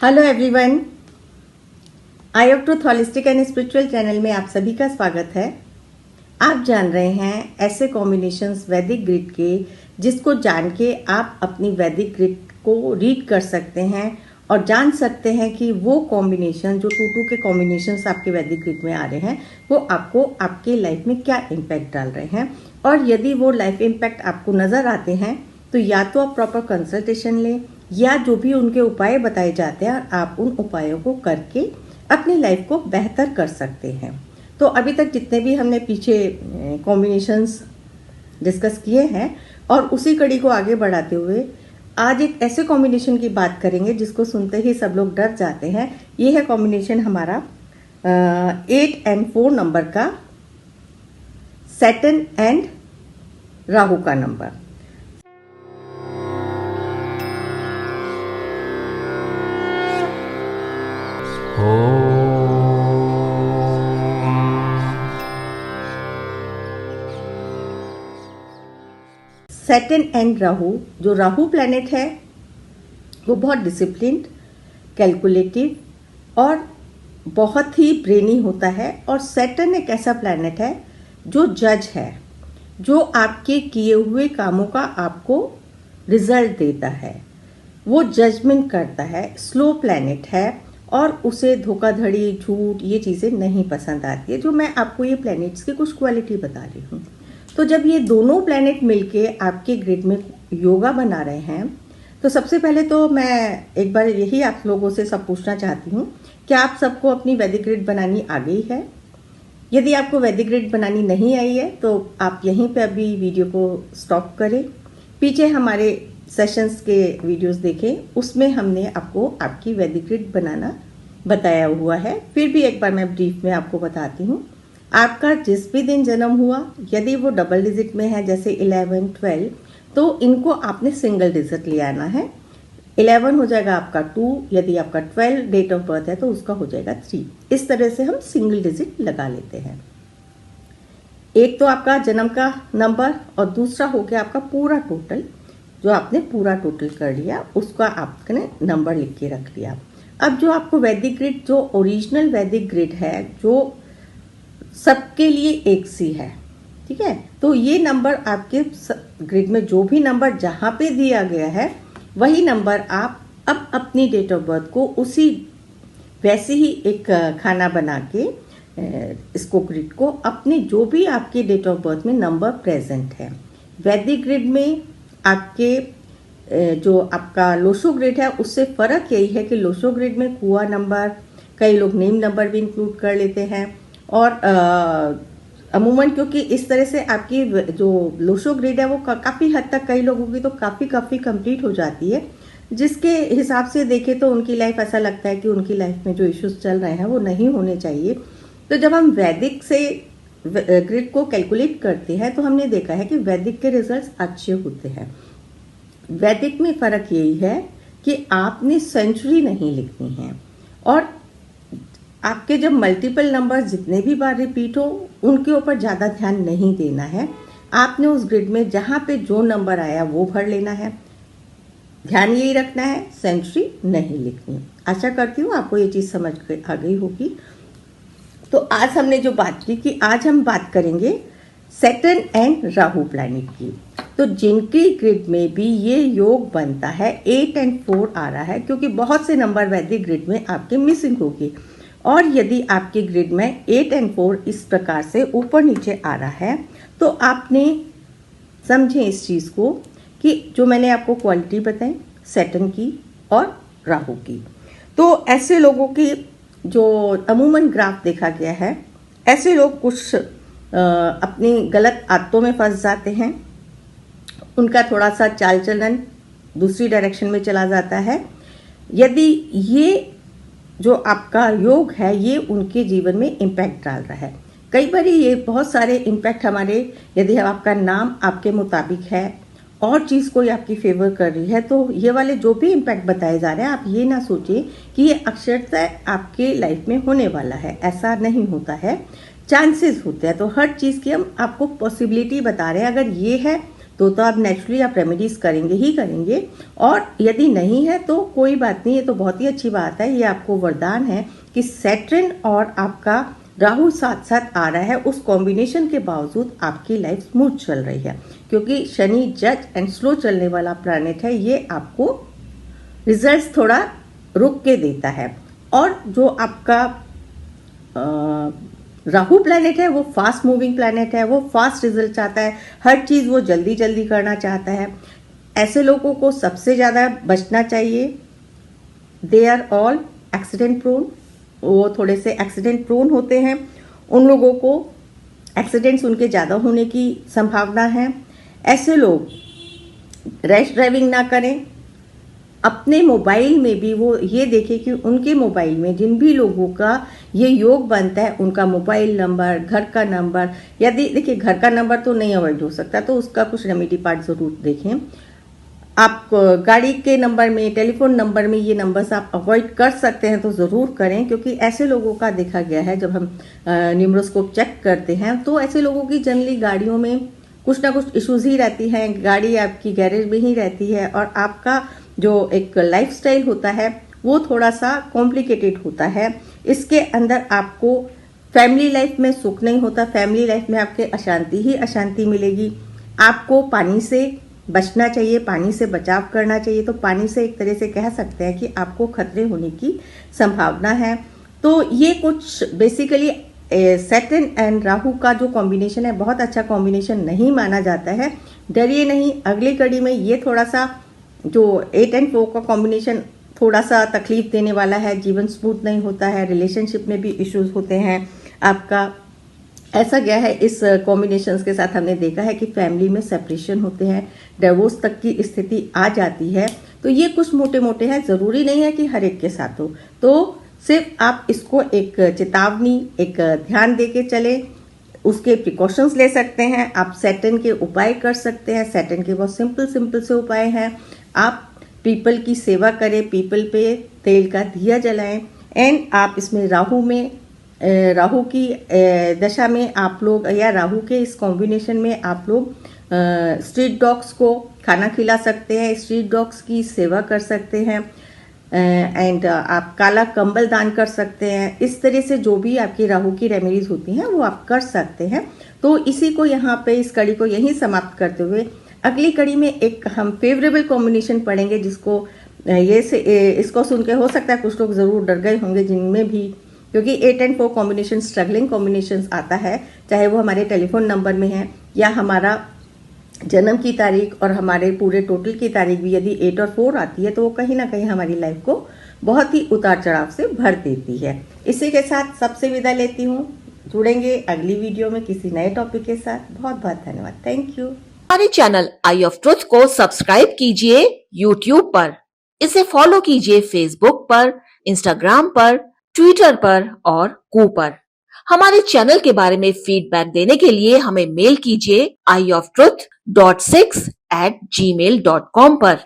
Hello everyone, I of truth holistic and spiritual channel में आप सभी का स्वागत है। आप जान रहे हैं ऐसे कॉम्बिनेशंस वैदिक ग्रिड के जिसको जान के आप अपनी वैदिक ग्रिड को रीड कर सकते हैं और जान सकते हैं कि वो कॉम्बिनेशन जो टू के कॉम्बिनेशंस आपके वैदिक ग्रिड में आ रहे हैं वो आपको आपके लाइफ में क्या इम्पैक्ट डाल रहे हैं। और यदि वो लाइफ इम्पैक्ट आपको नज़र आते हैं तो या तो आप प्रॉपर कंसल्टेशन लें या जो भी उनके उपाय बताए जाते हैं आप उन उपायों को करके अपनी लाइफ को बेहतर कर सकते हैं। तो अभी तक जितने भी हमने पीछे कॉम्बिनेशंस डिस्कस किए हैं और उसी कड़ी को आगे बढ़ाते हुए आज एक ऐसे कॉम्बिनेशन की बात करेंगे जिसको सुनते ही सब लोग डर जाते हैं। ये है कॉम्बिनेशन हमारा 8 and 4 नंबर का, सैटर्न एंड राहु का नंबर। सैटर्न एंड राहु, जो राहु प्लैनेट है वो बहुत डिसिप्लिन्ड, कैलकुलेटिव और बहुत ही ब्रेनी होता है। और सैटर्न एक ऐसा प्लैनेट है जो जज है, जो आपके किए हुए कामों का आपको रिजल्ट देता है, वो जजमेंट करता है। स्लो प्लैनेट है और उसे धोखाधड़ी, झूठ, ये चीज़ें नहीं पसंद आती है। जो मैं आपको ये प्लैनेट्स की कुछ क्वालिटी बता रही हूँ। तो जब ये दोनों प्लैनेट मिलके आपके ग्रिड में योगा बना रहे हैं तो सबसे पहले तो मैं एक बार यही आप लोगों से सब पूछना चाहती हूँ कि आप सबको अपनी वैदिक ग्रिड बनानी आ गई है। यदि आपको वैदिक ग्रिड बनानी नहीं आई है तो आप यहीं पे अभी वीडियो को स्टॉप करें, पीछे हमारे सेशंस के वीडियोस देखें, उसमें हमने आपको आपकी वैदिक ग्रिड बनाना बताया हुआ है। फिर भी एक बार मैं ब्रीफ में आपको बताती हूँ। आपका जिस भी दिन जन्म हुआ, यदि वो डबल डिजिट में है जैसे 11, 12, तो इनको आपने सिंगल डिजिट ले आना है। 11 हो जाएगा आपका 2, यदि आपका 12 डेट ऑफ बर्थ है तो उसका हो जाएगा 3। इस तरह से हम सिंगल डिजिट लगा लेते हैं। एक तो आपका जन्म का नंबर और दूसरा हो गया आपका पूरा टोटल, जो आपने पूरा टोटल कर लिया उसका आपने नंबर लिख के रख लिया। अब जो आपको वैदिक ग्रिड, जो ओरिजिनल वैदिक ग्रिड है, जो सबके लिए एक सी है, ठीक है, तो ये नंबर आपके ग्रिड में जो भी नंबर जहाँ पे दिया गया है वही नंबर आप अब अपनी डेट ऑफ बर्थ को उसी वैसे ही एक खाना बना के इसको ग्रिड को अपने जो भी आपके डेट ऑफ बर्थ में नंबर प्रेजेंट है। वैदिक ग्रिड में आपके जो आपका लोशो ग्रिड है उससे फ़र्क यही है कि लोशो ग्रिड में कुआ नंबर, कई लोग नेम नंबर भी इंक्लूड कर लेते हैं और अमूमन क्योंकि इस तरह से आपकी जो लोशो ग्रिड है वो काफ़ी हद तक कई लोगों की तो काफ़ी कंप्लीट हो जाती है, जिसके हिसाब से देखें तो उनकी लाइफ ऐसा लगता है कि उनकी लाइफ में जो इश्यूज चल रहे हैं वो नहीं होने चाहिए। तो जब हम वैदिक से ग्रिड को कैलकुलेट करते हैं तो हमने देखा है कि वैदिक के रिजल्ट्स अच्छे होते हैं। वैदिक में फ़र्क यही है कि आपने सेंचुरी नहीं लिखनी है और आपके जब मल्टीपल नंबर जितने भी बार रिपीट हो उनके ऊपर ज़्यादा ध्यान नहीं देना है। आपने उस ग्रिड में जहाँ पे जो नंबर आया वो भर लेना है। ध्यान यही रखना है, सेंचुरी नहीं लिखनी। आशा करती हूँ आपको ये चीज़ समझ आ गई होगी। तो आज हमने जो बात की कि आज हम बात करेंगे सैटर्न एंड राहु प्लैनेट की। तो जिनकी ग्रिड में भी ये योग बनता है 8 and 4 आ रहा है, क्योंकि बहुत से नंबर वैदिक ग्रिड में आपके मिसिंग होगी। और यदि आपके ग्रिड में 8 and 4 इस प्रकार से ऊपर नीचे आ रहा है तो आपने समझें इस चीज़ को कि जो मैंने आपको क्वालिटी बताई सैटर्न की और राहु की, तो ऐसे लोगों की जो अमूमन ग्राफ देखा गया है, ऐसे लोग कुछ अपनी गलत आदतों में फंस जाते हैं। उनका थोड़ा सा चाल चलन दूसरी डायरेक्शन में चला जाता है। यदि ये जो आपका योग है ये उनके जीवन में इम्पैक्ट डाल रहा है। कई बार ये बहुत सारे इम्पैक्ट हमारे, यदि आपका नाम आपके मुताबिक है और चीज़ कोई आपकी फेवर कर रही है तो ये वाले जो भी इम्पैक्ट बताए जा रहे हैं आप ये ना सोचें कि ये अक्षरतः आपके लाइफ में होने वाला है। ऐसा नहीं होता है, चांसेस होते हैं। तो हर चीज़ की हम आपको पॉसिबिलिटी बता रहे हैं। अगर ये है तो आप नेचुरली आप रेमेडीज करेंगे ही करेंगे। और यदि नहीं है तो कोई बात नहीं, ये तो बहुत ही अच्छी बात है, ये आपको वरदान है कि सैटर्न और आपका राहु साथ साथ आ रहा है। उस कॉम्बिनेशन के बावजूद आपकी लाइफ स्मूथ चल रही है, क्योंकि शनि जज एंड स्लो चलने वाला प्लैनेट है। ये आपको रिजल्ट्स थोड़ा रुक के देता है। और जो आपका राहु प्लैनेट है वो फास्ट मूविंग प्लैनेट है, वो फास्ट रिजल्ट चाहता है, हर चीज़ वो जल्दी जल्दी करना चाहता है। ऐसे लोगों को सबसे ज़्यादा बचना चाहिए। They are all accident prone, वो थोड़े से एक्सीडेंट प्रोन होते हैं। उन लोगों को एक्सीडेंट्स उनके ज़्यादा होने की संभावना है। ऐसे लोग रैश ड्राइविंग ना करें। अपने मोबाइल में भी वो ये देखें कि उनके मोबाइल में जिन भी लोगों का ये योग बनता है उनका मोबाइल नंबर, घर का नंबर, यदि देखिए घर का नंबर तो नहीं अवॉइड हो सकता, तो उसका कुछ रेमेडी पार्ट ज़रूर देखें। आप गाड़ी के नंबर में, टेलीफोन नंबर में ये नंबर्स आप अवॉइड कर सकते हैं तो ज़रूर करें, क्योंकि ऐसे लोगों का देखा गया है जब हम न्यूमरोस्कोप चेक करते हैं तो ऐसे लोगों की जनरली गाड़ियों में कुछ ना कुछ इश्यूज ही रहती हैं, गाड़ी आपकी गैरेज में ही रहती है और आपका जो एक लाइफस्टाइल होता है वो थोड़ा सा कॉम्प्लिकेटेड होता है। इसके अंदर आपको फैमिली लाइफ में सुख नहीं होता, फैमिली लाइफ में आपके अशांति ही अशांति मिलेगी। आपको पानी से बचना चाहिए, पानी से बचाव करना चाहिए। तो पानी से एक तरह से कह सकते हैं कि आपको खतरे होने की संभावना है। तो ये कुछ बेसिकली सैटर्न एंड राहु का जो कॉम्बिनेशन है बहुत अच्छा कॉम्बिनेशन नहीं माना जाता है। डरिए नहीं, अगली कड़ी में ये थोड़ा सा जो 8 एंड 4 का कॉम्बिनेशन थोड़ा सा तकलीफ देने वाला है, जीवन स्मूथ नहीं होता है, रिलेशनशिप में भी इश्यूज होते हैं आपका। ऐसा गया है इस कॉम्बिनेशंस के साथ हमने देखा है कि फैमिली में सेपरेशन होते हैं, डिवोर्स तक की स्थिति आ जाती है। तो ये कुछ मोटे मोटे हैं, ज़रूरी नहीं है कि हर एक के साथ हो। तो सिर्फ आप इसको एक चेतावनी, एक ध्यान दे के चले, उसके प्रिकॉशंस ले सकते हैं। आप सैटर्न के उपाय कर सकते हैं। सैटर्न के बहुत सिंपल से उपाय हैं। आप पीपल की सेवा करें, पीपल पे तेल का दिया जलाएं। एंड आप इसमें राहु की दशा में आप लोग या राहु के इस कॉम्बिनेशन में आप लोग स्ट्रीट डॉग्स को खाना खिला सकते हैं, स्ट्रीट डॉग्स की सेवा कर सकते हैं। एंड आप काला कंबल दान कर सकते हैं। इस तरह से जो भी आपकी राहु की रेमेडीज होती हैं वो आप कर सकते हैं। तो इसी को यहाँ पे इस कड़ी को यहीं समाप्त करते हुए अगली कड़ी में एक हम फेवरेबल कॉम्बिनेशन पढ़ेंगे, जिसको इसको सुन के हो सकता है कुछ लोग ज़रूर डर गए होंगे, जिनमें भी, क्योंकि 8 एंड 4 कॉम्बिनेशन स्ट्रगलिंग कॉम्बिनेशन आता है, चाहे वो हमारे टेलीफोन नंबर में है या हमारा जन्म की तारीख और हमारे पूरे टोटल की तारीख भी यदि 8 और 4 आती है तो वो कहीं ना कहीं हमारी लाइफ को बहुत ही उतार चढ़ाव से भर देती है। इसी के साथ सबसे विदा लेती हूँ। जुड़ेंगे अगली वीडियो में किसी नए टॉपिक के साथ। बहुत बहुत धन्यवाद। Thank you. हमारे चैनल आई ऑफ ट्रुथ को सब्सक्राइब कीजिए YouTube पर, इसे फॉलो कीजिए Facebook पर, Instagram पर, Twitter पर और कू पर। हमारे चैनल के बारे में फीडबैक देने के लिए हमें मेल कीजिए ioftruth.6@gmail.com पर।